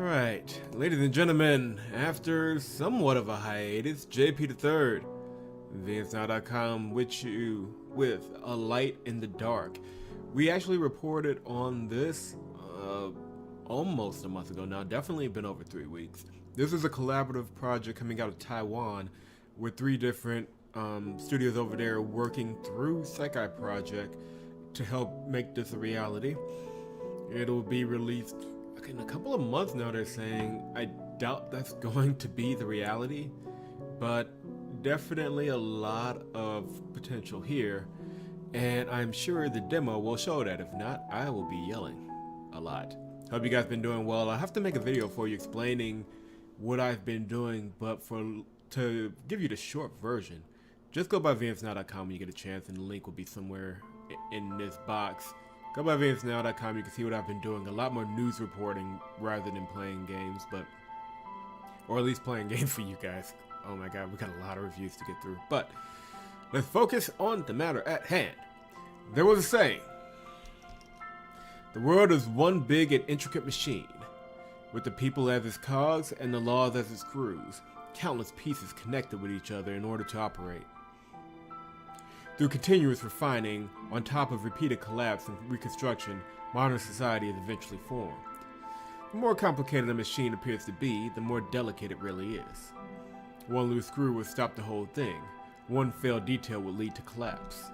Alright, ladies and gentlemen, after somewhat of a hiatus, JP the Third, VNSNow.com with you with A Light in the Dark. We actually reported on this almost a month ago now, definitely been over 3 weeks. This is a collaborative project coming out of Taiwan with 3 different studios over there working through Sekai Project to help make this a reality. It'll be released in a couple of months now, they're saying. I doubt that's going to be the reality, but definitely a lot of potential here, and I'm sure the demo will show that. If not, I will be yelling a lot. Hope you guys been doing well. I have to make a video for you explaining what I've been doing, but to give you the short version, just go by VNSNow.com when you get a chance, and the link will be somewhere in this box. Go by VNSNow.com, you can see what I've been doing. A lot more news reporting rather than playing games, or at least playing games for you guys. Oh my god, we got a lot of reviews to get through. But let's focus on the matter at hand. There was a saying: the world is one big and intricate machine, with the people as its cogs and the laws as its screws, countless pieces connected with each other in order to operate. Through continuous refining, on top of repeated collapse and reconstruction, modern society is eventually formed. The more complicated a machine appears to be, the more delicate it really is. One loose screw would stop the whole thing. One failed detail would lead to collapse.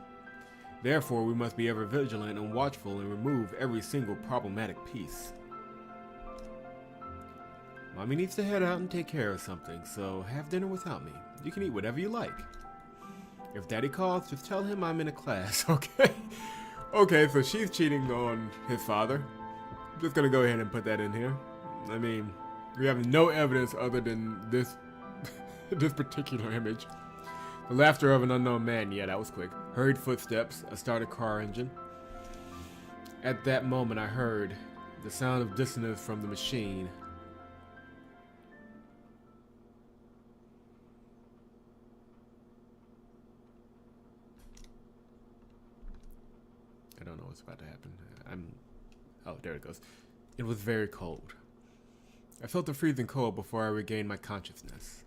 Therefore, we must be ever vigilant and watchful and remove every single problematic piece. Mommy needs to head out and take care of something, so have dinner without me. You can eat whatever you like. If Daddy calls, just tell him I'm in a class, okay? Okay, so she's cheating on his father. I'm just gonna go ahead and put that in here. I mean, we have no evidence other than this this particular image. The laughter of an unknown man, yeah, that was quick. Hurried footsteps, a started car engine. At that moment, I heard the sound of dissonance from the machine. I don't know what's about to happen. Oh, there it goes. It was very cold. I felt the freezing cold before I regained my consciousness.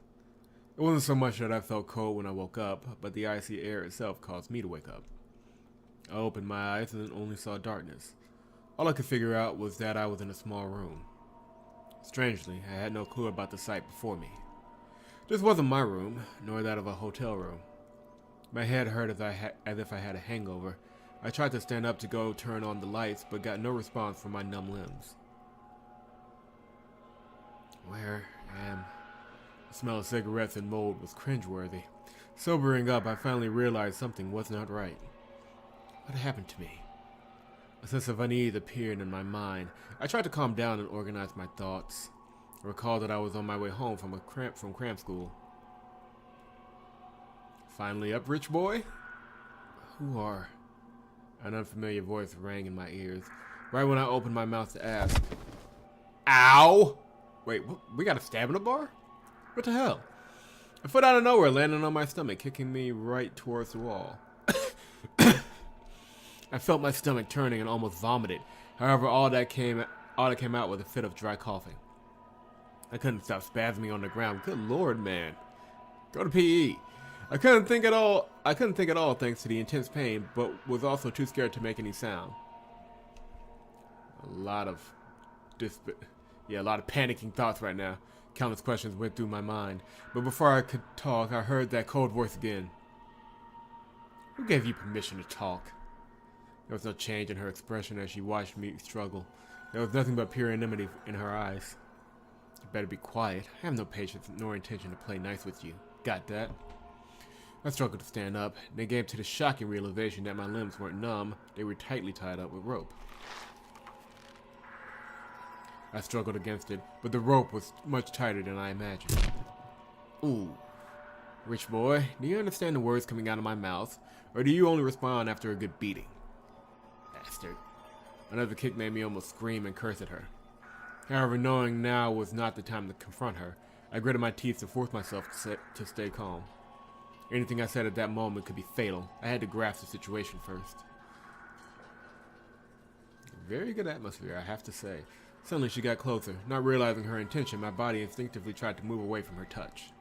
It wasn't so much that I felt cold when I woke up, but the icy air itself caused me to wake up. I opened my eyes and only saw darkness. All I could figure out was that I was in a small room. Strangely, I had no clue about the sight before me. This wasn't my room, nor that of a hotel room. My head hurt as if I had a hangover. I tried to stand up to go turn on the lights, but got no response from my numb limbs. Where am I? The smell of cigarettes and mold was cringeworthy. Sobering up, I finally realized something was not right. What had happened to me? A sense of unease appeared in my mind. I tried to calm down and organize my thoughts. I recalled that I was on my way home from cram school. Finally up, rich boy? Who are... An unfamiliar voice rang in my ears, right when I opened my mouth to ask. Ow! Wait, what? We got a stab in a bar? What the hell? A foot out of nowhere landed on my stomach, kicking me right towards the wall. I felt my stomach turning and almost vomited. However, all that came out was a fit of dry coughing. I couldn't stop spasming on the ground. Good lord, man. Go to PE. I couldn't think at all thanks to the intense pain, but was also too scared to make any sound. A lot of panicking thoughts right now. Countless questions went through my mind. But before I could talk, I heard that cold voice again. Who gave you permission to talk? There was no change in her expression as she watched me struggle. There was nothing but pure enmity in her eyes. You better be quiet. I have no patience nor intention to play nice with you. Got that? I struggled to stand up, then came to the shocking realization that my limbs weren't numb, they were tightly tied up with rope. I struggled against it, but the rope was much tighter than I imagined. Ooh. Rich boy, do you understand the words coming out of my mouth, or do you only respond after a good beating? Bastard. Another kick made me almost scream and curse at her. However, knowing now was not the time to confront her, I gritted my teeth to force myself to stay calm. Anything I said at that moment could be fatal. I had to grasp the situation first. Very good atmosphere, I have to say. Suddenly she got closer. Not realizing her intention, my body instinctively tried to move away from her touch.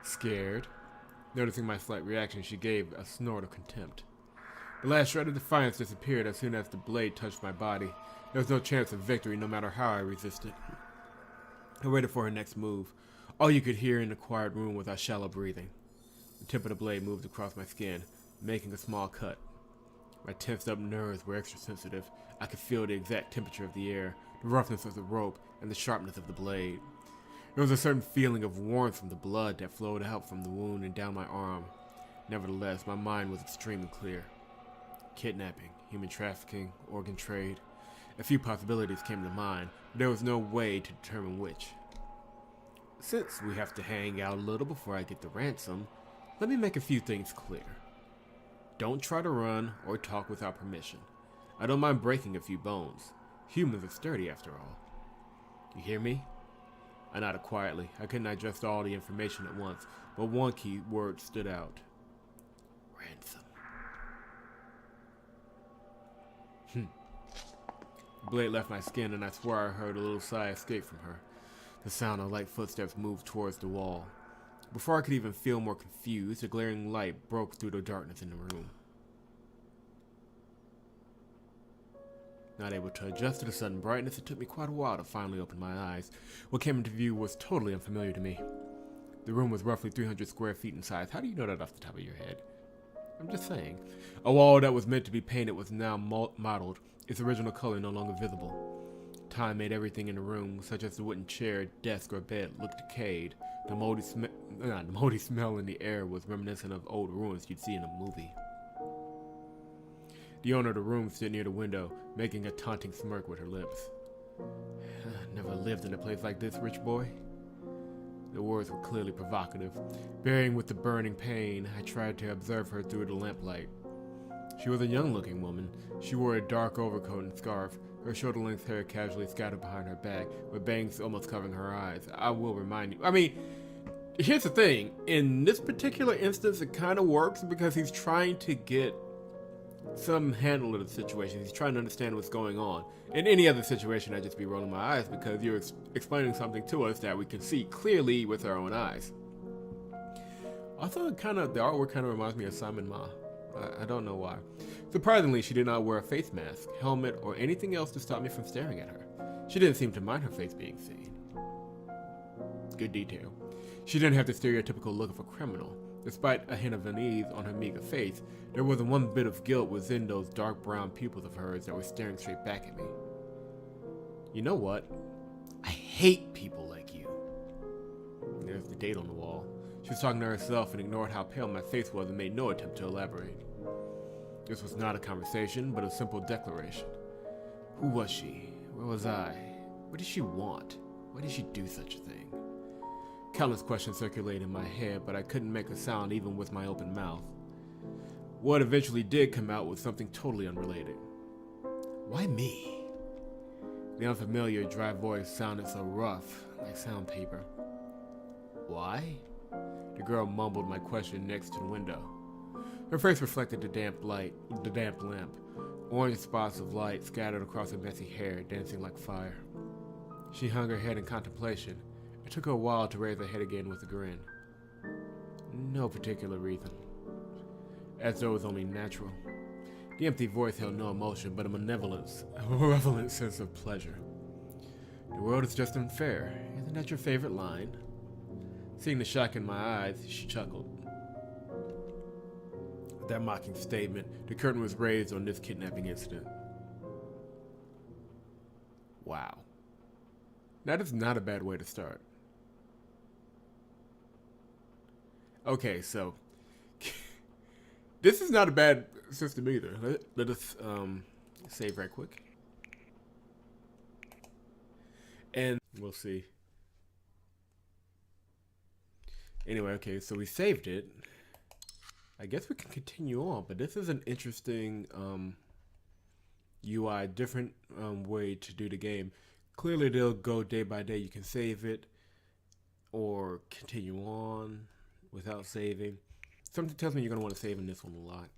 Scared? Noticing my slight reaction, she gave a snort of contempt. The last shred of defiance disappeared as soon as the blade touched my body. There was no chance of victory, no matter how I resisted. I waited for her next move. All you could hear in the quiet room was our shallow breathing. The tip of the blade moved across my skin, making a small cut. My tensed-up nerves were extra sensitive. I could feel the exact temperature of the air, the roughness of the rope, and the sharpness of the blade. There was a certain feeling of warmth from the blood that flowed out from the wound and down my arm. Nevertheless, my mind was extremely clear. Kidnapping, human trafficking, organ trade. A few possibilities came to mind, but there was no way to determine which. Since we have to hang out a little before I get the ransom, let me make a few things clear. Don't try to run or talk without permission. I don't mind breaking a few bones. Humans are sturdy after all. You hear me? I nodded quietly. I couldn't digest all the information at once, but one key word stood out. Ransom. The blade left my skin, and I swore I heard a little sigh escape from her. The sound of light footsteps moved towards the wall. Before I could even feel more confused, a glaring light broke through the darkness in the room. Not able to adjust to the sudden brightness, it took me quite a while to finally open my eyes. What came into view was totally unfamiliar to me. The room was roughly 300 square feet in size. How do you know that off the top of your head? I'm just saying. A wall that was meant to be painted was now mottled, its original color no longer visible. Time made everything in the room, such as the wooden chair, desk, or bed, look decayed. The moldy smell in the air was reminiscent of old ruins you'd see in a movie. The owner of the room stood near the window, making a taunting smirk with her lips. Never lived in a place like this, rich boy. The words were clearly provocative. Bearing with the burning pain, I tried to observe her through the lamplight. She was a young-looking woman. She wore a dark overcoat and scarf, her shoulder-length hair casually scattered behind her back, with bangs almost covering her eyes. I will remind you. I mean, here's the thing. In this particular instance, it kind of works because he's trying to get some handle of the situation. He's trying to understand what's going on. In any other situation, I'd just be rolling my eyes because you're explaining something to us that we can see clearly with our own eyes. Also, the artwork kind of reminds me of Simon Ma. I don't know why. Surprisingly, she did not wear a face mask, helmet, or anything else to stop me from staring at her. She didn't seem to mind her face being seen. Good detail. She didn't have the stereotypical look of a criminal. Despite a hint of unease on her meager face, there wasn't one bit of guilt within those dark brown pupils of hers that were staring straight back at me. You know what? I hate people like you. There's the date on the wall. She was talking to herself and ignored how pale my face was and made no attempt to elaborate. This was not a conversation, but a simple declaration. Who was she? Where was I? What did she want? Why did she do such a thing? Countless questions circulated in my head, but I couldn't make a sound even with my open mouth. What eventually did come out was something totally unrelated. Why me? The unfamiliar, dry voice sounded so rough, like sandpaper. Why? The girl mumbled my question next to the window. Her face reflected the damp lamp. Orange spots of light scattered across her messy hair, dancing like fire. She hung her head in contemplation. It took her a while to raise her head again with a grin. No particular reason. As though it was only natural. The empty voice held no emotion, but a malevolent sense of pleasure. The world is just unfair. Isn't that your favorite line? Seeing the shock in my eyes, she chuckled. With that mocking statement, the curtain was raised on this kidnapping incident. Wow. That is not a bad way to start. Okay, so this is not a bad system either. Let us save right quick. And we'll see. Anyway, okay, so we saved it. I guess we can continue on, but this is an interesting UI, different way to do the game. Clearly, they'll go day by day. You can save it or continue on without saving. Something tells me you're going to want to save in this one a lot.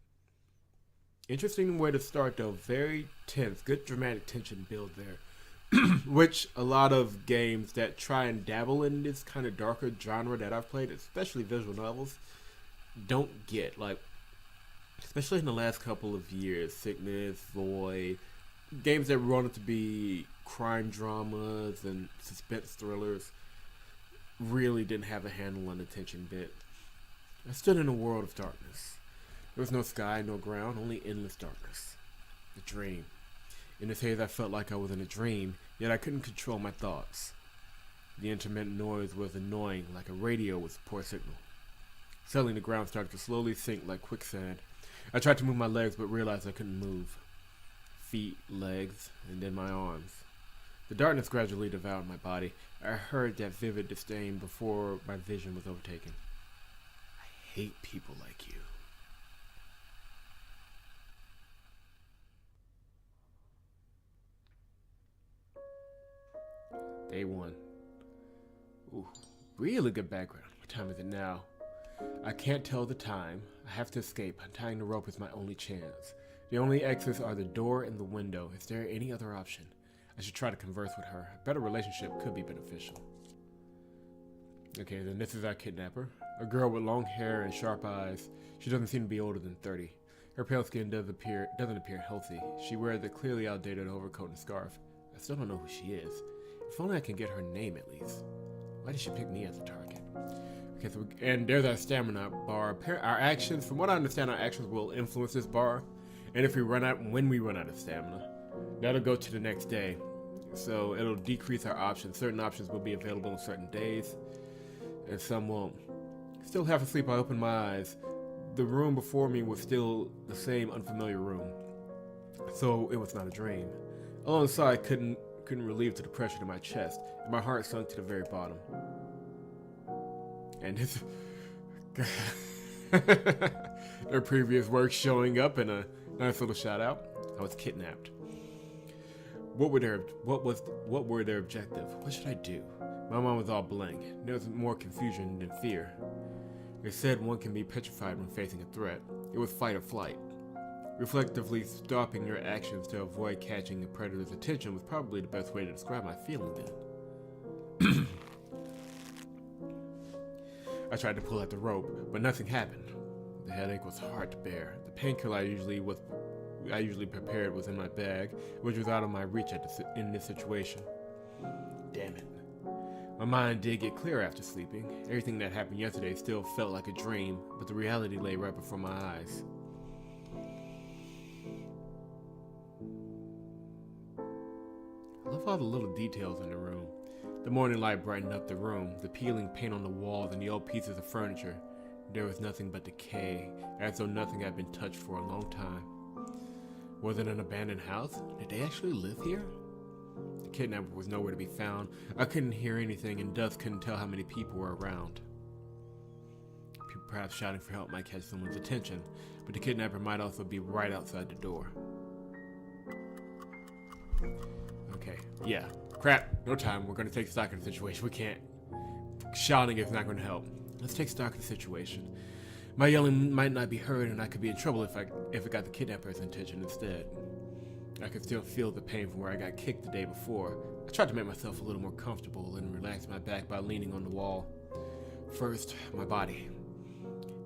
Interesting way to start, though. Very tense. Good dramatic tension build there. which a lot of games that try and dabble in this kind of darker genre that I've played, especially visual novels, don't get. Like, especially in the last couple of years, Sickness, Void, games that wanted to be crime dramas and suspense thrillers really didn't have a handle on the tension bit. I stood in a world of darkness. There was no sky, no ground, only endless darkness. A dream. In this haze, I felt like I was in a dream, yet I couldn't control my thoughts. The intermittent noise was annoying, like a radio with poor signal. Suddenly, the ground started to slowly sink like quicksand. I tried to move my legs, but realized I couldn't move. Feet, legs, and then my arms. The darkness gradually devoured my body. I heard that vivid disdain before my vision was overtaken. I hate people like you. Day 1. Ooh, really good background. What time is it now? I can't tell the time. I have to escape. Untying the rope is my only chance. The only exits are the door and the window. Is there any other option? I should try to converse with her. A better relationship could be beneficial. Okay, then this is our kidnapper. A girl with long hair and sharp eyes. She doesn't seem to be older than 30. Her pale skin doesn't appear healthy. She wears a clearly outdated overcoat and scarf. I still don't know who she is. If only I can get her name at least. Why did she pick me as a target? Okay, so and there's our stamina bar. Our actions, from what I understand, our actions will influence this bar. And if when we run out of stamina, that'll go to the next day. So it'll decrease our options. Certain options will be available on certain days, and some won't. Still half asleep, I opened my eyes. The room before me was still the same unfamiliar room. So it was not a dream. Alongside, I couldn't relieve the depression in my chest, and my heart sunk to the very bottom. And his their previous work showing up in a nice little shout out. I was kidnapped. What were their objective? What should I do? My mind was all blank. There was more confusion than fear. They said one can be petrified when facing a threat. It was fight or flight. Reflectively stopping your actions to avoid catching a predator's attention was probably the best way to describe my feeling then. I tried to pull at the rope, but nothing happened. The headache was hard to bear. The painkiller I usually prepared was in my bag, which was out of my reach in this situation. Damn it. My mind did get clear after sleeping. Everything that happened yesterday still felt like a dream, but the reality lay right before my eyes. I love all the little details in the room. The morning light brightened up the room, the peeling paint on the walls and the old pieces of furniture. There was nothing but decay, as though nothing had been touched for a long time. Was it an abandoned house? Did they actually live here? The kidnapper was nowhere to be found. I couldn't hear anything and thus couldn't tell how many people were around. People perhaps shouting for help might catch someone's attention, but the kidnapper might also be right outside the door. Okay, yeah. Crap, no time. We're going to take stock of the situation. We can't. Shouting is not going to help. Let's take stock of the situation. My yelling might not be heard, and I could be in trouble if it got the kidnapper's attention instead. I could still feel the pain from where I got kicked the day before. I tried to make myself a little more comfortable and relax my back by leaning on the wall. First, my body.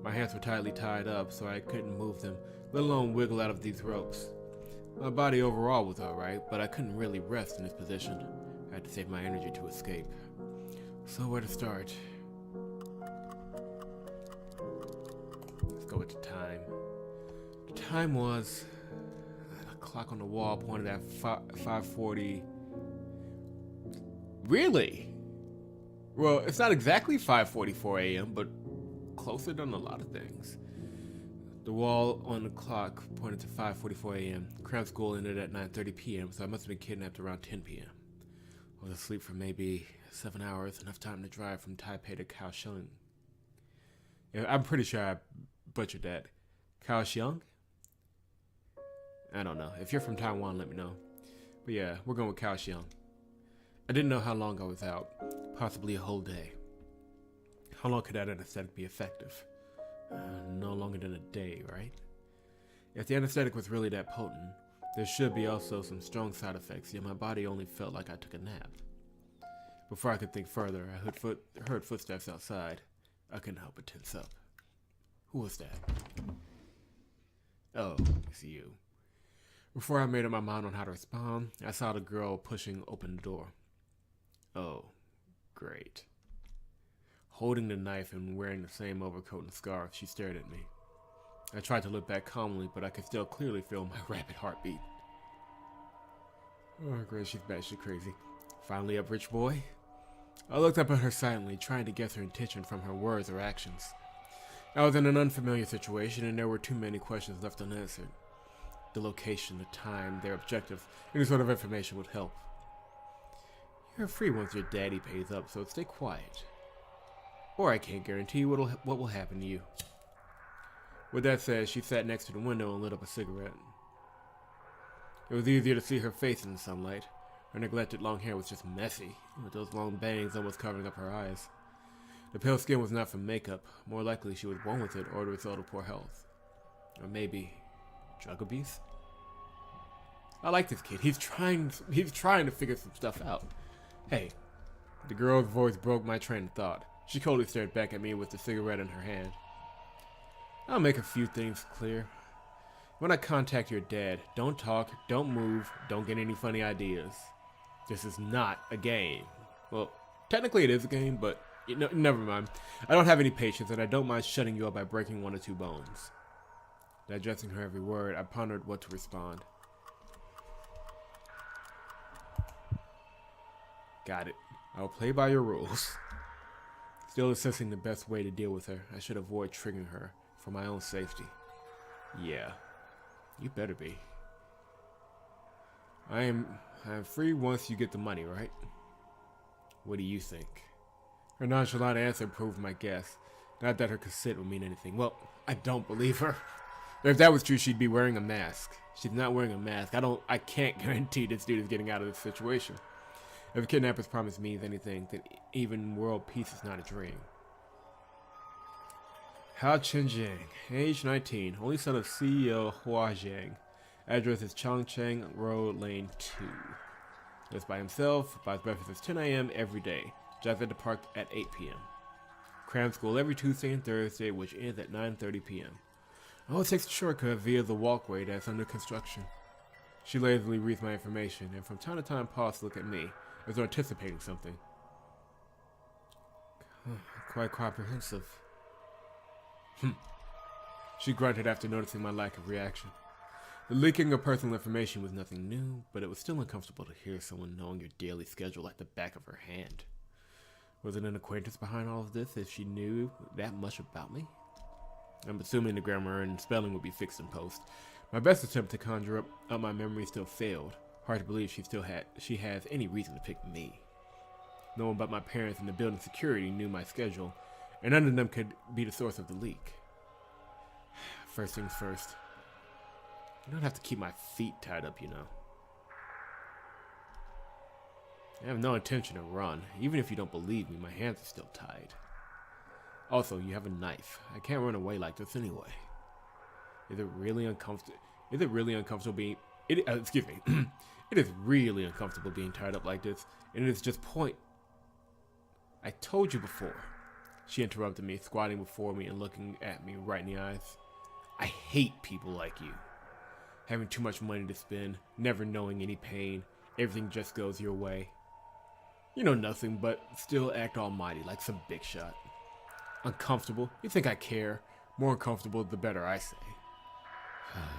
My hands were tightly tied up, so I couldn't move them, let alone wiggle out of these ropes. My body overall was alright, but I couldn't really rest in this position. I had to save my energy to escape. So where to start? Let's go with the time. The time was... a clock on the wall pointed at 5:40. Really? Well, it's not exactly 5:44 a.m., but closer than a lot of things. The wall on the clock pointed to 5:44 a.m. Cram school ended at 9:30 p.m., so I must have been kidnapped around 10 p.m. I was asleep for maybe 7 hours, enough time to drive from Taipei to Hao-Chen. Yeah, I'm pretty sure I butchered that. Hao-Chen? I don't know. If you're from Taiwan, let me know. But yeah, we're going with Hao-Chen. I didn't know how long I was out. Possibly a whole day. How long could that anesthetic be effective? No longer than a day, right? If the anesthetic was really that potent, There should be also some strong side effects, yet my body only felt like I took a nap. Before I could think further, I heard footsteps outside. I couldn't help but tense up. Who was that? Oh, it's you. Before I made up my mind on how to respond, I saw the girl pushing open the door. Oh, great. Holding the knife and wearing the same overcoat and scarf, she stared at me. I tried to look back calmly, but I could still clearly feel my rapid heartbeat. Oh, great, she's batshit crazy. Finally up, rich boy? I looked up at her silently, trying to guess her intention from her words or actions. I was in an unfamiliar situation, and there were too many questions left unanswered. The location, the time, their objective, any sort of information would help. You're free once your daddy pays up, so stay quiet. Or I can't guarantee what will happen to you. With that said, she sat next to the window and lit up a cigarette. It was easier to see her face in the sunlight. Her neglected long hair was just messy, with those long bangs almost covering up her eyes. The pale skin was not from makeup. More likely she was born with it or the result of poor health. Or maybe drug abuse? I like this kid. He's trying to figure some stuff out. Hey. The girl's voice broke my train of thought. She coldly stared back at me with the cigarette in her hand. I'll make a few things clear. When I contact your dad, don't talk, don't move, don't get any funny ideas. This is not a game. Well, technically it is a game, but never mind. I don't have any patience, and I don't mind shutting you up by breaking one or two bones. Digesting her every word, I pondered what to respond. Got it. I'll play by your rules. Still assessing the best way to deal with her, I should avoid triggering her for my own safety. Yeah, you better be. I'm free once you get the money, right? What do you think? Her nonchalant answer proved my guess. Not that her consent would mean anything. Well, I don't believe her. If that was true, she'd be wearing a mask. She's not wearing a mask. I can't guarantee this dude is getting out of this situation. If a kidnapper's promise means anything, then even world peace is not a dream. Hao-Chen Jiang, age 19, only son of CEO Hao-Chen Jiang. Address is Changcheng Road, Lane 2. Lives by himself, buys breakfast at 10 a.m. every day. Drives at the park at 8 p.m. Cram school every Tuesday and Thursday, which ends at 9:30 p.m. Always takes a shortcut via the walkway that's under construction. She lazily reads my information, and from time to time pauses to look at me, as though anticipating something. Quite comprehensive. She grunted after noticing my lack of reaction. The leaking of personal information was nothing new, but it was still uncomfortable to hear someone knowing your daily schedule like the back of her hand. Was it an acquaintance behind all of this if she knew that much about me? I'm assuming the grammar and spelling would be fixed in post. My best attempt to conjure up my memory still failed. Hard to believe she has any reason to pick me. No one but my parents and the building security knew my schedule, and none of them could be the source of the leak. First things first. I don't have to keep my feet tied up, you know. I have no intention to run. Even if you don't believe me, my hands are still tied. Also, you have a knife. I can't run away like this anyway. Is it really uncomfortable? Is it really uncomfortable being... excuse me. It is really uncomfortable being tied up like this, and it is just point... I told you before. She interrupted me, squatting before me and looking at me right in the eyes. I hate people like you. Having too much money to spend, never knowing any pain, everything just goes your way. You know nothing, but still act almighty like some big shot. Uncomfortable? You think I care? More uncomfortable, the better, I say.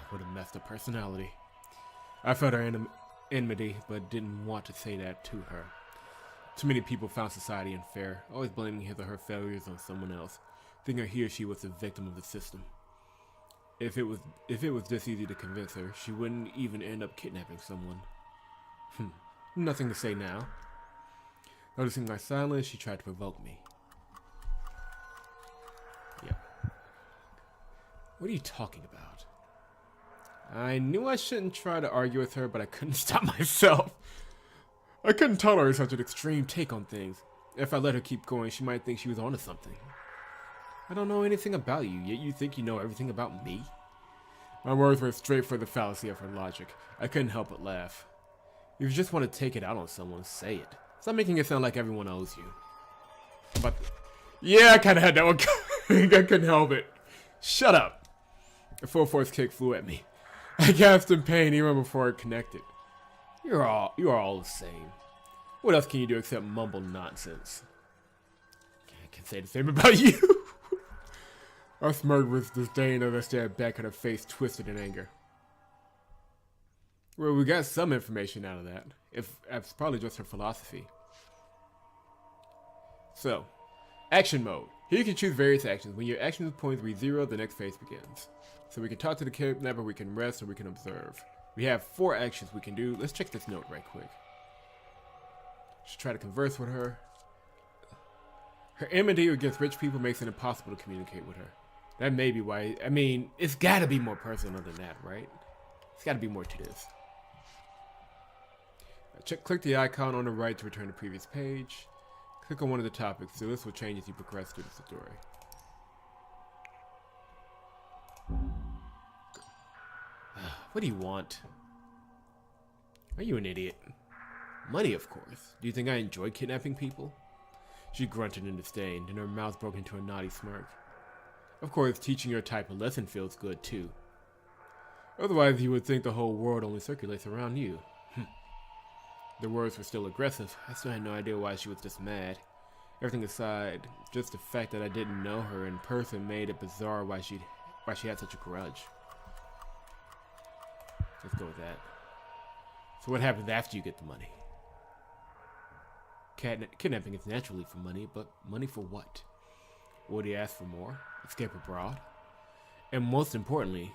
What a messed up personality. I felt her enmity, but didn't want to say that to her. Too many people found society unfair, always blaming his or her failures on someone else, thinking he or she was the victim of the system. If it was this easy to convince her, she wouldn't even end up kidnapping someone. Nothing to say now. Noticing my silence, she tried to provoke me. Yeah. What are you talking about? I knew I shouldn't try to argue with her, but I couldn't stop myself. I couldn't tolerate such an extreme take on things. If I let her keep going, she might think she was onto something. I don't know anything about you, yet you think you know everything about me? My words went straight for the fallacy of her logic. I couldn't help but laugh. If you just want to take it out on someone, say it. Stop making it sound like everyone owes you. But yeah, I kind of had that one. I couldn't help it. Shut up. A full force kick flew at me. I gasped in pain even before it connected. You are all the same. What else can you do except mumble nonsense? I can say the same about you. I smirked with disdain as I stared back at her face twisted in anger. Well, we got some information out of that. It's probably just her philosophy. So, action mode. Here you can choose various actions. When your action points reach 0, the next phase begins. So we can talk to the kidnapper, we can rest, or we can observe. We have 4 actions we can do. Let's check this note right quick. Should try to converse with her. Her enmity against rich people makes it impossible to communicate with her. That may be why. I mean, it's got to be more personal than that, right? It's got to be more to this. Click the icon on the right to return to the previous page. Click on one of the topics, so this will change as you progress through the story. What do you want? Are you an idiot? Money, of course. Do you think I enjoy kidnapping people? She grunted in disdain, and her mouth broke into a naughty smirk. Of course, teaching your type a lesson feels good, too. Otherwise, you would think the whole world only circulates around you. The words were still aggressive. I still had no idea why she was just mad. Everything aside, just the fact that I didn't know her in person made it bizarre why she had such a grudge. Let's go with that. So what happens after you get the money? Kidnapping is naturally for money, but money for what? Would he ask for more? Escape abroad? And most importantly,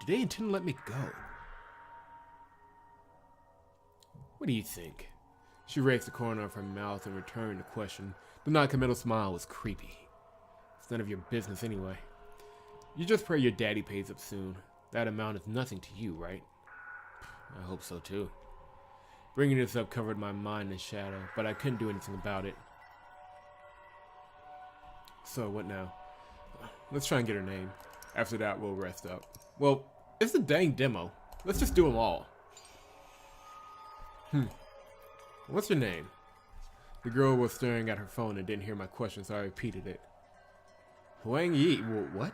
do they intend to let me go? What do you think? She raised the corner of her mouth and returned the question. The non-committal smile was creepy. It's none of your business anyway. You just pray your daddy pays up soon. That amount is nothing to you, right? I hope so too. Bringing this up covered my mind in shadow, but I couldn't do anything about it. So what now? Let's try and get her name. After that, we'll rest up. Well, it's a dang demo. Let's just do them all. What's your name? The girl was staring at her phone and didn't hear my question, so I repeated it. Huang Yi. What?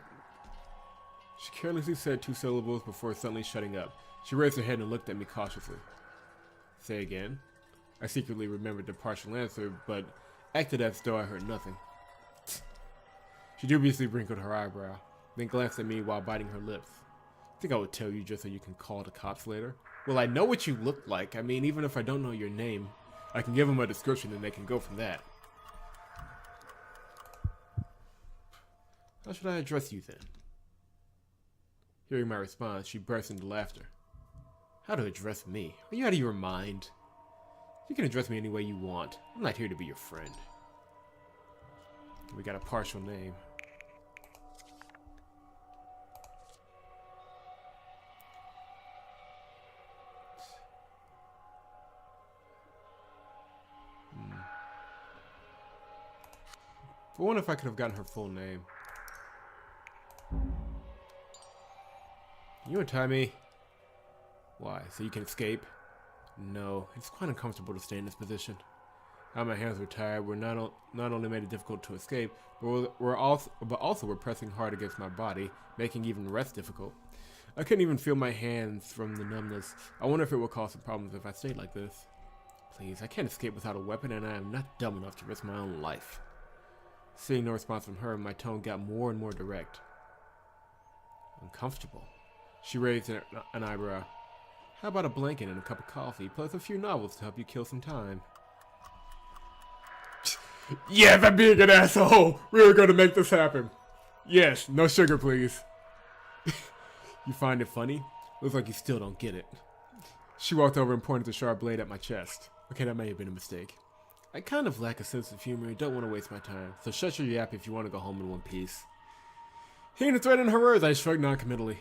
She carelessly said 2 syllables before suddenly shutting up. She raised her head and looked at me cautiously. Say again. I secretly remembered the partial answer, but acted as though I heard nothing. She dubiously wrinkled her eyebrow, then glanced at me while biting her lips. Think I would tell you just so you can call the cops later? Well, I know what you look like. I mean, even if I don't know your name, I can give them a description and they can go from that. How should I address you then? Hearing my response, she burst into laughter. How to address me? Are you out of your mind? You can address me any way you want. I'm not here to be your friend. We got a partial name. I wonder if I could have gotten her full name. Can you untie me? Why? So you can escape? No, it's quite uncomfortable to stay in this position. How my hands were tired were not only made it difficult to escape, but also were pressing hard against my body, making even rest difficult. I couldn't even feel my hands from the numbness. I wonder if it would cause some problems if I stayed like this. Please, I can't escape without a weapon, and I am not dumb enough to risk my own life. Seeing no response from her, my tone got more and more direct. Uncomfortable. She raised an eyebrow. How about a blanket and a cup of coffee, plus a few novels to help you kill some time? Yes, I'm being an asshole! We were going to make this happen. Yes, no sugar, please. You find it funny? Looks like you still don't get it. She walked over and pointed the sharp blade at my chest. Okay, that may have been a mistake. I kind of lack a sense of humor and don't want to waste my time, so shut your yap if you want to go home in one piece. Hearing the threat in her words, I shrugged non-committally.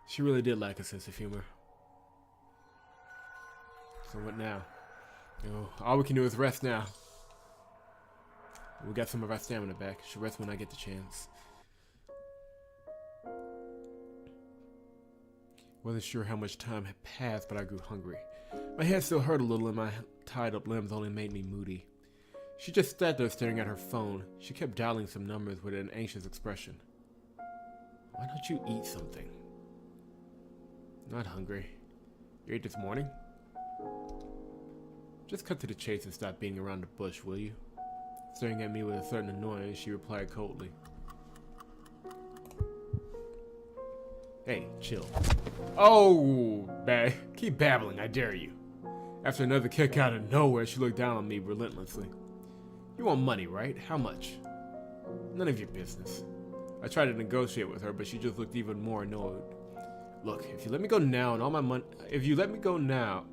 She really did lack a sense of humor. So what now? All we can do is rest now. We got some of our stamina back. Should rest when I get the chance. Wasn't sure how much time had passed, but I grew hungry. My head still hurt a little, and my tied-up limbs only made me moody. She just sat there staring at her phone. She kept dialing some numbers with an anxious expression. Why don't you eat something? Not hungry. You ate this morning? Just cut to the chase and stop being around the bush, will you? Staring at me with a certain annoyance, she replied coldly. Hey, chill. Oh, keep babbling, I dare you. After another kick out of nowhere, she looked down on me relentlessly. You want money, right? How much? None of your business. I tried to negotiate with her, but she just looked even more annoyed. Look, if you let me go now and all my money, if you let me go now,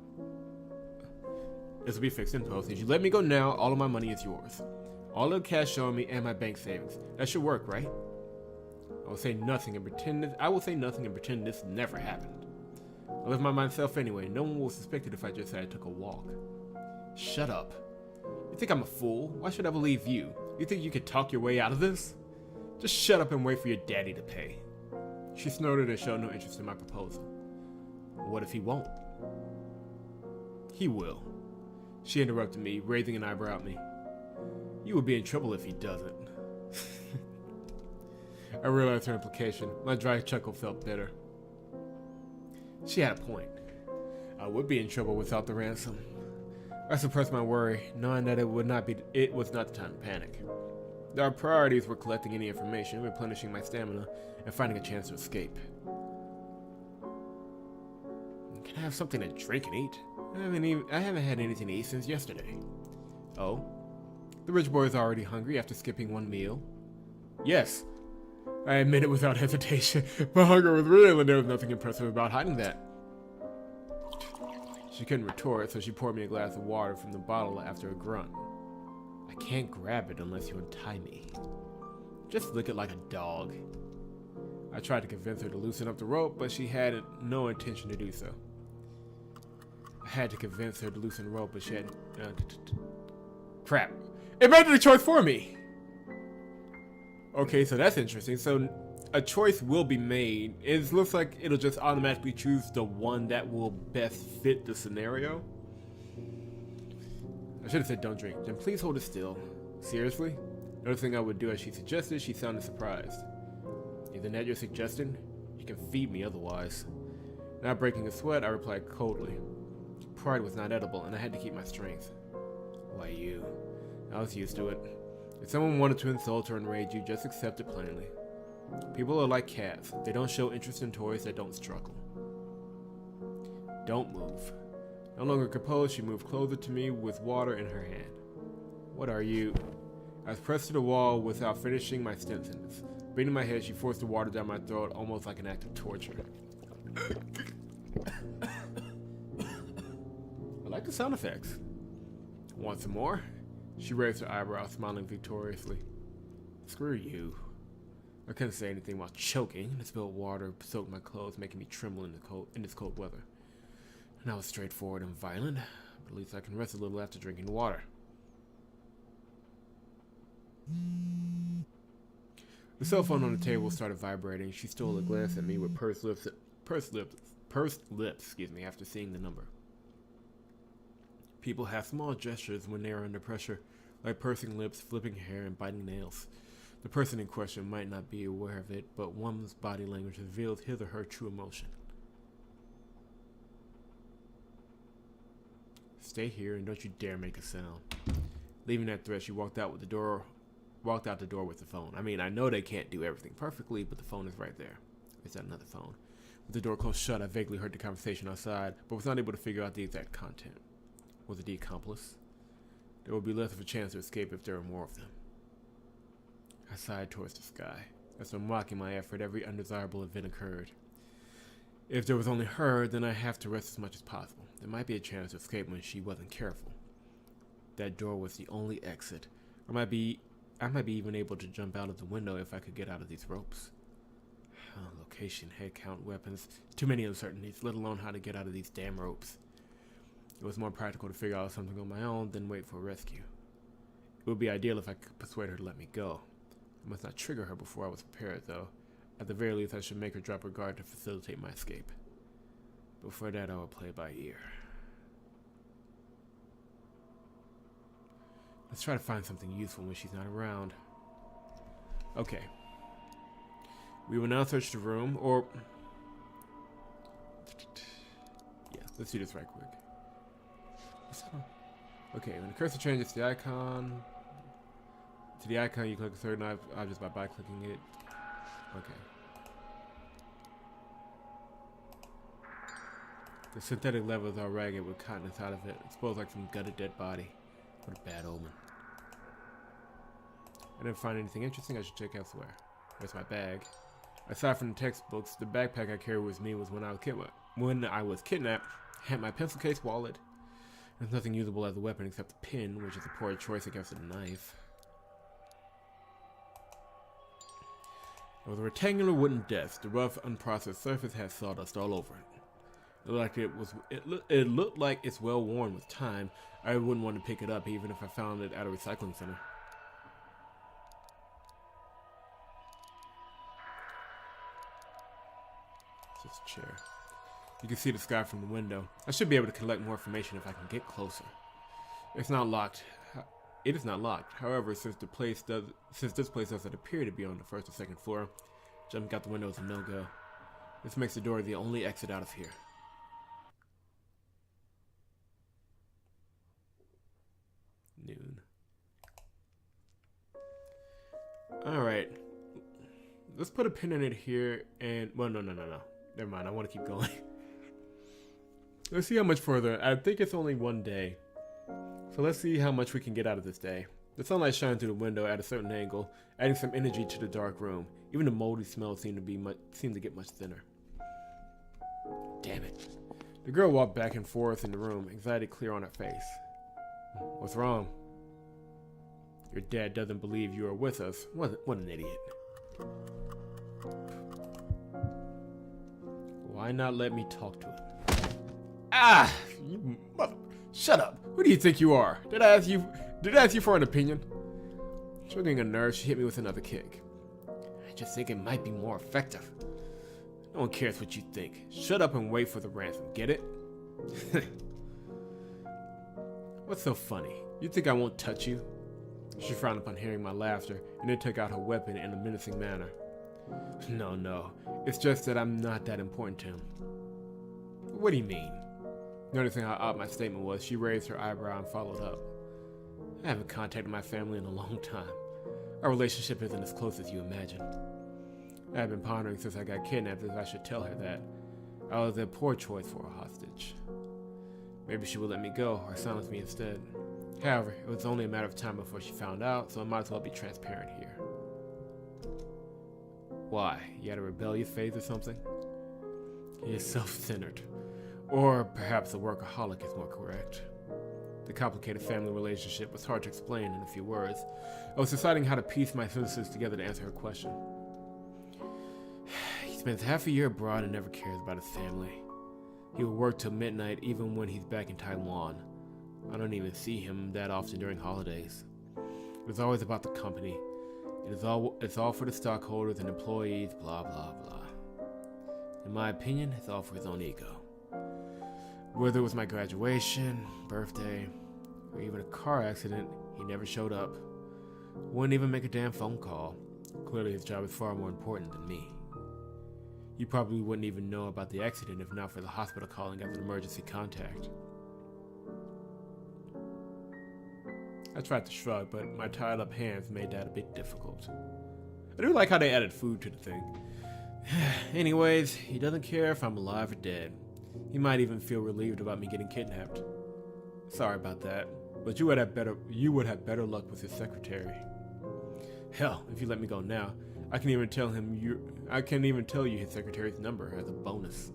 this will be fixed in post. If you let me go now, all of my money is yours. All of the cash showing me and my bank savings. That should work, right? I will say nothing and pretend this never happened. I live by myself anyway. No one will suspect it if I just said I took a walk. Shut up. You think I'm a fool? Why should I believe you? You think you could talk your way out of this? Just shut up and wait for your daddy to pay. She snorted and showed no interest in my proposal. What if he won't? He will. She interrupted me, raising an eyebrow at me. You will be in trouble if he doesn't. I realized her implication. My dry chuckle felt bitter. She had a point. I would be in trouble without the ransom. I suppressed my worry, knowing that it was not the time to panic. Our priorities were collecting any information, replenishing my stamina, and finding a chance to escape. Can I have something to drink and eat? I haven't had anything to eat since yesterday. Oh? The rich boy is already hungry after skipping one meal. Yes, I admit it without hesitation. My hunger was real and there was nothing impressive about hiding that. She couldn't retort, so she poured me a glass of water from the bottle after a grunt. I can't grab it unless you untie me. Just lick it like a dog. I tried to convince her to loosen up the rope, but she had no intention to do so. I had to convince her to loosen the rope, but she had... Crap. It made the choice for me! Okay, so that's interesting. So a choice will be made. It looks like it'll just automatically choose the one that will best fit the scenario. I should have said don't drink. Then please hold it still. Seriously? Noticing I would do as she suggested, she sounded surprised. Isn't that your suggestion? You can feed me otherwise. Not breaking a sweat, I replied coldly. Pride was not edible, and I had to keep my strength. Why you? I was used to it. If someone wanted to insult or enrage you, just accept it plainly. People are like cats. They don't show interest in toys that don't struggle. Don't move. No longer composed, she moved closer to me with water in her hand. What are you? I was pressed to the wall without finishing my sentence. Bending my head, she forced the water down my throat almost like an act of torture. I like the sound effects. Want some more? She raised her eyebrows, smiling victoriously. Screw you. I couldn't say anything while choking. The spilled water soaked my clothes, making me tremble in this cold weather. And I was straightforward and violent, but at least I can rest a little after drinking water. The cell phone on the table started vibrating. She stole a glance at me with pursed lips, after seeing the number. People have small gestures when they are under pressure, like pursing lips, flipping hair, and biting nails. The person in question might not be aware of it, but one's body language revealed his or her true emotion. Stay here and don't you dare make a sound. Leaving that threat, she walked out the door with the phone. I mean, I know they can't do everything perfectly, but the phone is right there. Is that another phone? With the door closed shut, I vaguely heard the conversation outside, but was not able to figure out the exact content. Was it the accomplice? There would be less of a chance to escape if there were more of them. I sighed towards the sky. As I'm mocking my effort, every undesirable event occurred. If there was only her, then I have to rest as much as possible. There might be a chance to escape when she wasn't careful. That door was the only exit. I might be even able to jump out of the window if I could get out of these ropes. Location, head count, weapons. Too many uncertainties, let alone how to get out of these damn ropes. It was more practical to figure out something on my own than wait for a rescue. It would be ideal if I could persuade her to let me go. I must not trigger her before I was prepared, though. At the very least, I should make her drop her guard to facilitate my escape. Before that, I will play by ear. Let's try to find something useful when she's not around. Okay. We will now search the room, or... Yeah, let's do this right quick. Okay, when the cursor changes to the icon, you click a certain object by clicking it. Okay. The synthetic levers are ragged with cotton inside of it, exposed like some gutted dead body. What a bad omen. I didn't find anything interesting. I should check elsewhere. Where's my bag? Aside from the textbooks, the backpack I carried with me was when I was kidnapped. I had my pencil case, wallet. There's nothing usable as a weapon except the pin, which is a poor choice against a knife. It was a rectangular wooden desk. The rough, unprocessed surface had sawdust all over it. It looked like it's well worn with time. I wouldn't want to pick it up even if I found it at a recycling center. It's just a chair. You can see the sky from the window. I should be able to collect more information if I can get closer. It's not locked. It is not locked. However, since this place doesn't appear to be on the first or second floor, jumping out the window is a no-go. This makes the door the only exit out of here. Noon. Alright. Let's put a pin in it here and... Well, no. Never mind. I want to keep going. Let's see how much further. I think it's only one day. So let's see how much we can get out of this day. The sunlight shines through the window at a certain angle, adding some energy to the dark room. Even the moldy smell seemed to get much thinner. Damn it. The girl walked back and forth in the room, anxiety clear on her face. What's wrong? Your dad doesn't believe you are with us. What an idiot. Why not let me talk to him? Ah! You mother... Shut up! Who do you think you are? Did I ask you for an opinion? Triggering a nerve, she hit me with another kick. I just think it might be more effective. No one cares what you think. Shut up and wait for the ransom. Get it? What's so funny? You think I won't touch you? She frowned upon hearing my laughter and then took out her weapon in a menacing manner. No. It's just that I'm not that important to him. What do you mean? Noticing how odd my statement was, she raised her eyebrow and followed up. I haven't contacted my family in a long time. Our relationship isn't as close as you imagine. I have been pondering since I got kidnapped if I should tell her that. I was a poor choice for a hostage. Maybe she would let me go or silence me instead. However, it was only a matter of time before she found out, so I might as well be transparent here. Why? You had a rebellious phase or something? He is self-centered. Or perhaps a workaholic is more correct. The complicated family relationship was hard to explain in a few words. I was deciding how to piece my sentences together to answer her question. He spends half a year abroad and never cares about his family. He will work till midnight even when he's back in Taiwan. I don't even see him that often during holidays. It was always about the company. It's all for the stockholders and employees, blah, blah, blah. In my opinion, it's all for his own ego. Whether it was my graduation, birthday, or even a car accident, he never showed up. Wouldn't even make a damn phone call. Clearly his job is far more important than me. You probably wouldn't even know about the accident if not for the hospital calling as an emergency contact. I tried to shrug, but my tied up hands made that a bit difficult. I do like how they added food to the thing. Anyways, he doesn't care if I'm alive or dead. He might even feel relieved about me getting kidnapped. Sorry about that, but you would have better luck with his secretary. Hell, if you let me go now, I can even tell you his secretary's number as a bonus.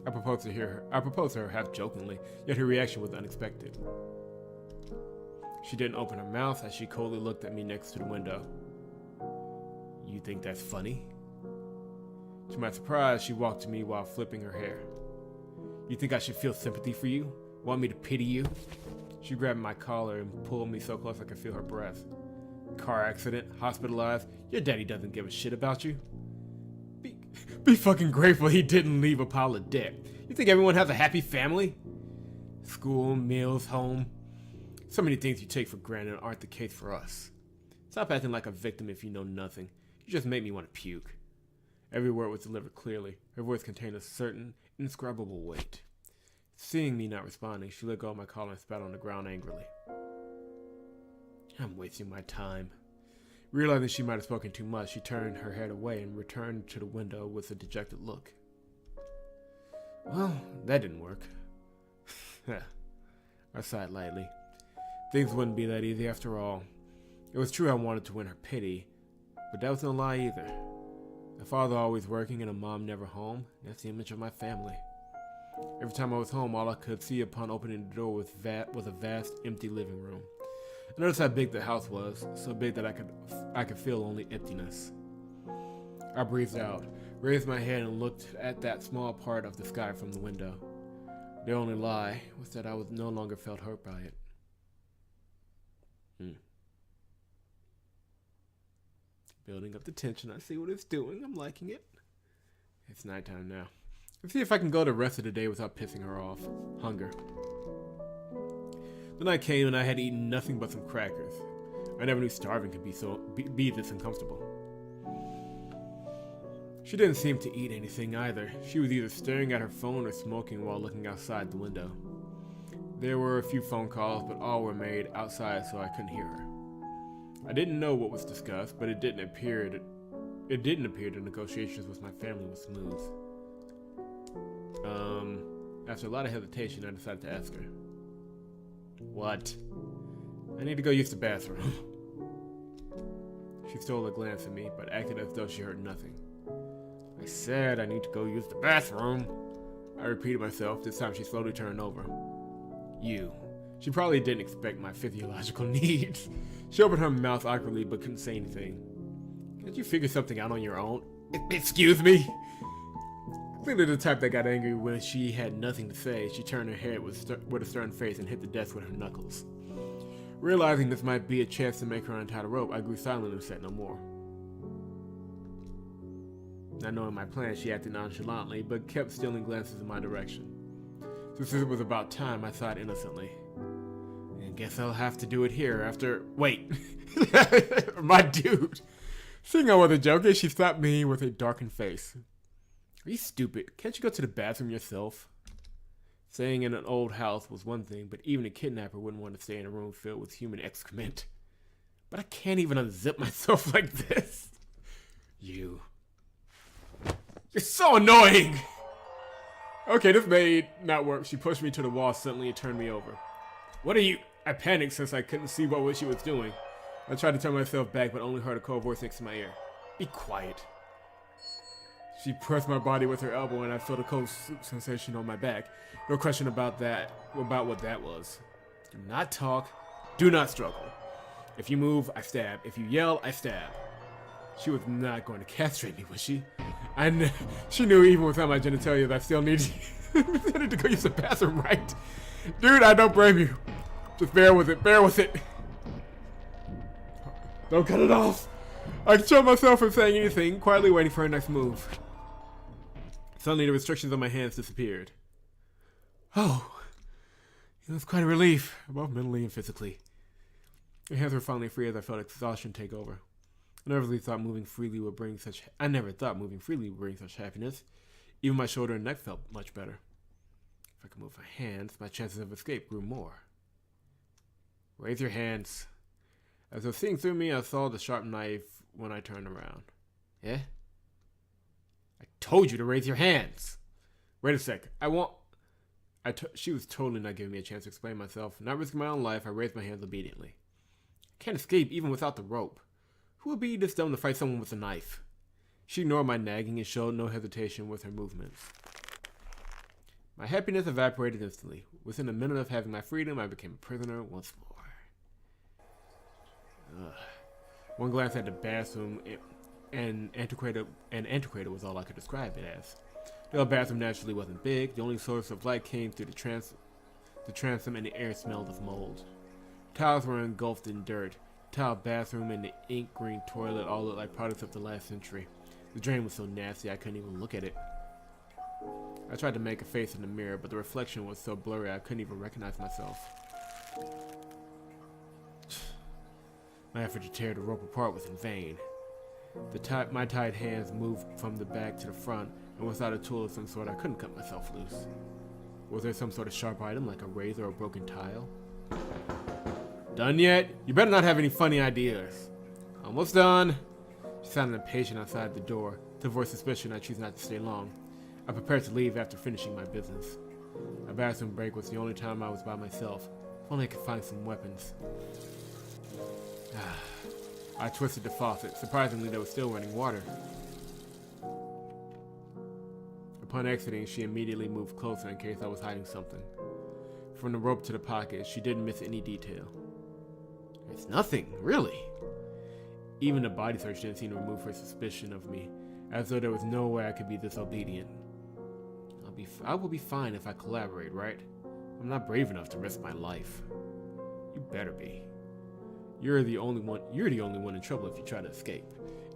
I proposed to her half jokingly, yet her reaction was unexpected. She didn't open her mouth as she coldly looked at me next to the window. You think that's funny? To my surprise, she walked to me while flipping her hair. You think I should feel sympathy for you? Want me to pity you? She grabbed my collar and pulled me so close I could feel her breath. Car accident, hospitalized, your daddy doesn't give a shit about you. Be fucking grateful he didn't leave a pile of debt. You think everyone has a happy family? School, meals, home. So many things you take for granted aren't the case for us. Stop acting like a victim if you know nothing. You just make me want to puke. Every word was delivered clearly. Her voice contained a certain, indescribable weight. Seeing me not responding, she let go of my collar and spat on the ground angrily. I'm wasting my time. Realizing she might have spoken too much, she turned her head away and returned to the window with a dejected look. Well, that didn't work. I sighed lightly. Things wouldn't be that easy after all. It was true I wanted to win her pity, but that was no lie either. A father always working and a mom never home, that's the image of my family. Every time I was home, all I could see upon opening the door was a vast, empty living room. I noticed how big the house was, so big that I could feel only emptiness. I breathed out, raised my head, and looked at that small part of the sky from the window. The only lie was that I was no longer felt hurt by it. Building up the tension, I see what it's doing. I'm liking it. It's nighttime now. Let's see if I can go the rest of the day without pissing her off. Hunger. The night came and I had eaten nothing but some crackers. I never knew starving could be this uncomfortable. She didn't seem to eat anything either. She was either staring at her phone or smoking while looking outside the window. There were a few phone calls, but all were made outside so I couldn't hear her. I didn't know what was discussed, but it didn't appear the negotiations with my family were smooth. After a lot of hesitation, I decided to ask her. What? I need to go use the bathroom. She stole a glance at me, but acted as though she heard nothing. I said I need to go use the bathroom. I repeated myself. This time she slowly turned over. You. She probably didn't expect my physiological needs. She opened her mouth awkwardly but couldn't say anything. Can't you figure something out on your own? Excuse me? Clearly the type that got angry when she had nothing to say, she turned her head with a stern face and hit the desk with her knuckles. Realizing this might be a chance to make her untie the rope, I grew silent and said no more. Not knowing my plan, she acted nonchalantly, but kept stealing glances in my direction. Since it was about time, I thought innocently. I guess I'll have to do it here after— Wait! My dude! Seeing I wasn't joking, she slapped me with a darkened face. Are you stupid? Can't you go to the bathroom yourself? Staying in an old house was one thing, but even a kidnapper wouldn't want to stay in a room filled with human excrement. But I can't even unzip myself like this. You're so annoying! Okay, this may not work. She pushed me to the wall suddenly and turned me over. What are you— I panicked since I couldn't see what she was doing. I tried to turn myself back, but only heard a cold voice next to my ear. Be quiet. She pressed my body with her elbow and I felt a cold sensation on my back. No question about what that was. Do not talk. Do not struggle. If you move, I stab. If you yell, I stab. She was not going to castrate me, was she? She knew even without my genitalia that I still needed to go use the bathroom, right? Dude, I don't blame you. Just bear with it. Bear with it. Don't cut it off. I controlled myself from saying anything, quietly waiting for her next move. Suddenly, the restrictions on my hands disappeared. Oh, it was quite a relief, both mentally and physically. My hands were finally free as I felt exhaustion take over. I never thought moving freely would bring such happiness. Even my shoulder and neck felt much better. If I could move my hands, my chances of escape grew more. Raise your hands. As I was seeing through me, I saw the sharp knife when I turned around. Yeah? I told you to raise your hands. Wait a sec. She was totally not giving me a chance to explain myself. Not risking my own life, I raised my hands obediently. I can't escape even without the rope. Who would be this dumb to fight someone with a knife? She ignored my nagging and showed no hesitation with her movements. My happiness evaporated instantly. Within a minute of having my freedom, I became a prisoner once more. One glance at the bathroom and antiquated was all I could describe it as. The bathroom naturally wasn't big. The only source of light came through the transom, and the air smelled of mold. Tiles were engulfed in dirt. The tile bathroom and the ink green toilet all looked like products of the last century. The drain was so nasty I couldn't even look at it. I tried to make a face in the mirror, but the reflection was so blurry I couldn't even recognize myself. My effort to tear the rope apart was in vain. My tied hands moved from the back to the front, and without a tool of some sort, I couldn't cut myself loose. Was there some sort of sharp item, like a razor or a broken tile? Done yet? You better not have any funny ideas. Almost done. She sounded impatient outside the door. To avoid suspicion, I choose not to stay long. I prepared to leave after finishing my business. A bathroom break was the only time I was by myself. If only I could find some weapons. I twisted the faucet. Surprisingly, there was still running water. Upon exiting, she immediately moved closer in case I was hiding something. From the rope to the pocket, she didn't miss any detail. There's nothing, really. Even the body search didn't seem to remove her suspicion of me, as though there was no way I could be disobedient. I will be fine if I collaborate, right? I'm not brave enough to risk my life. You better be. You're the only one in trouble if you try to escape.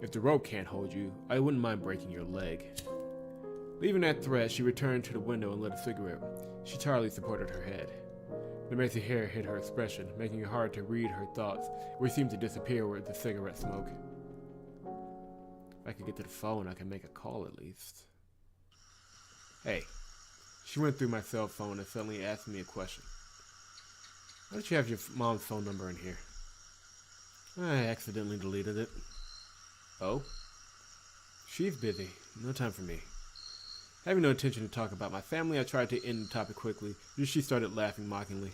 If the rope can't hold you, I wouldn't mind breaking your leg. Leaving that threat, she returned to the window and lit a cigarette. She tiredly supported her head. The messy hair hid her expression, making it hard to read her thoughts, which seemed to disappear with the cigarette smoke. If I could get to the phone, I could make a call at least. Hey. She went through my cell phone and suddenly asked me a question. Why did you have your mom's phone number in here? I accidentally deleted it. Oh? She's busy. No time for me. Having no intention to talk about my family, I tried to end the topic quickly, but she started laughing mockingly.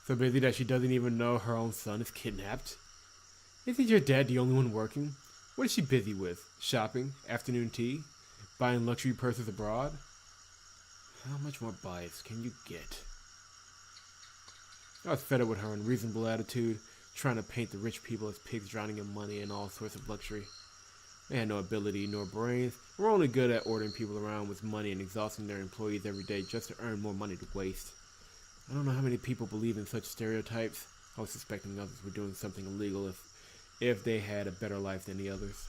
So busy that she doesn't even know her own son is kidnapped? Isn't your dad the only one working? What is she busy with? Shopping? Afternoon tea? Buying luxury purses abroad? How much more bias can you get? I was fed up with her unreasonable attitude, trying to paint the rich people as pigs drowning in money and all sorts of luxury. They had no ability nor brains, and were only good at ordering people around with money and exhausting their employees every day just to earn more money to waste. I don't know how many people believe in such stereotypes. I was suspecting others were doing something illegal if they had a better life than the others.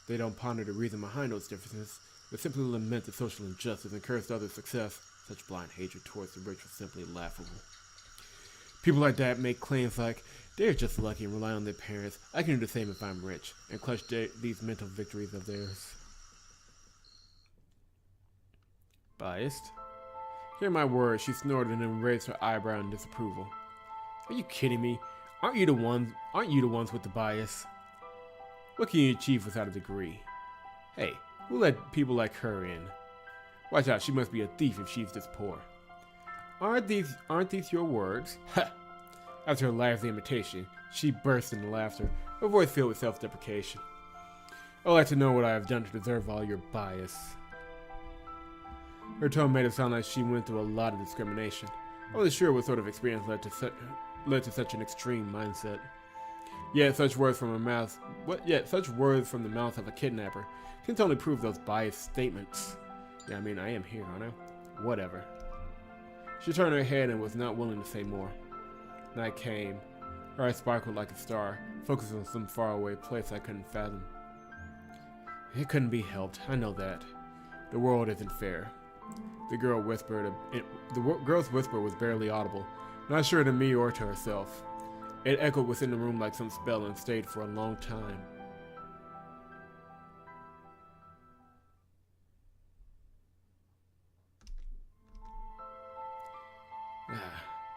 They don't ponder the reason behind those differences, but simply lament the social injustice and curse others' success. Such blind hatred towards the rich was simply laughable. People like that make claims like, they're just lucky and rely on their parents. I can do the same if I'm rich, and clutch these mental victories of theirs. Biased? Hearing my words, she snorted and then raised her eyebrow in disapproval. Are you kidding me? Aren't you the ones with the bias? What can you achieve without a degree? Hey, who let people like her in? Watch out, she must be a thief if she's this poor. Aren't these your words? Ha! After her lively imitation, she burst into laughter, her voice filled with self-deprecation. I'd like to know what I have done to deserve all your bias. Her tone made it sound like she went through a lot of discrimination. I wasn't sure what sort of experience led to such an extreme mindset. Yet such words from the mouth of a kidnapper can only prove those biased statements. Yeah, I mean, I am here, aren't I? Whatever. She turned her head and was not willing to say more. Night came. Her eyes sparkled like a star, focused on some faraway place I couldn't fathom. It couldn't be helped, I know that. The world isn't fair. The girl's whisper was barely audible, not sure to me or to herself. It echoed within the room like some spell and stayed for a long time.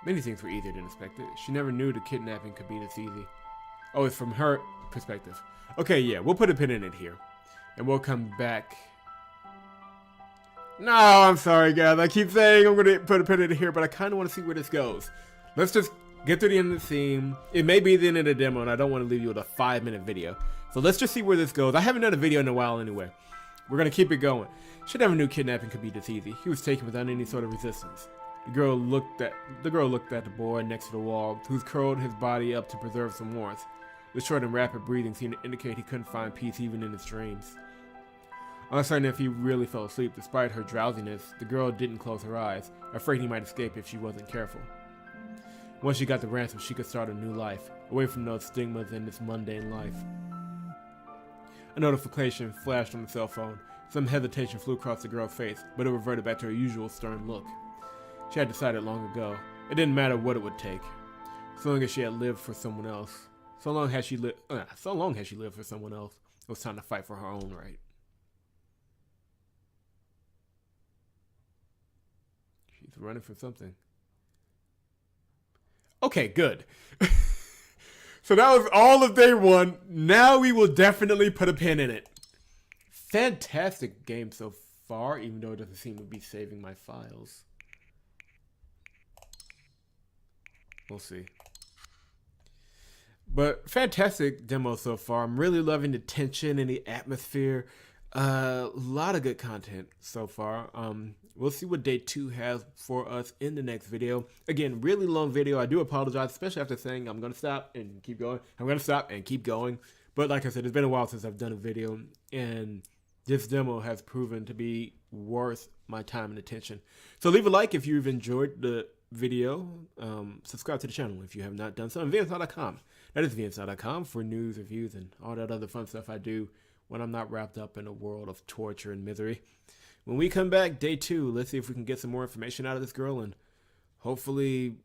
Many things were easier than expected. She never knew the kidnapping could be this easy. Oh, it's from her perspective. Okay, yeah, we'll put a pin in it here. And we'll come back. No, I'm sorry, guys. I keep saying I'm going to put a pin in it here, but I kind of want to see where this goes. Let's just get to the end of the theme. It may be the end of the demo, and I don't want to leave you with a 5-minute video. So let's just see where this goes. I haven't done a video in a while anyway. We're going to keep it going. She never knew kidnapping could be this easy. He was taken without any sort of resistance. The girl looked at the boy next to the wall, who's curled his body up to preserve some warmth. The short and rapid breathing seemed to indicate he couldn't find peace even in his dreams. Uncertain if he really fell asleep, despite her drowsiness, the girl didn't close her eyes, afraid he might escape if she wasn't careful. Once she got the ransom, she could start a new life, away from those stigmas in this mundane life. A notification flashed on the cell phone. Some hesitation flew across the girl's face, but it reverted back to her usual stern look. She had decided long ago. It didn't matter what it would take, so long as she had lived for someone else. So long had she lived for someone else. It was time to fight for her own right. She's running from something. Okay, good. So that was all of day one. Now we will definitely put a pin in it. Fantastic game so far, even though it doesn't seem to be saving my files. We'll see. But fantastic demo so far. I'm really loving the tension and the atmosphere. A lot of good content so far. We'll see what day 2 has for us in the next video. Again, really long video. I do apologize, especially after saying I'm going to stop and keep going. I'm going to stop and keep going. But like I said, it's been a while since I've done a video, and this demo has proven to be worth my time and attention. So leave a like if you've enjoyed the video. Subscribe to the channel if you have not done so. And VNSnow.com. That is VNSnow.com for news, reviews, and all that other fun stuff I do when I'm not wrapped up in a world of torture and misery. When we come back, day 2, let's see if we can get some more information out of this girl and hopefully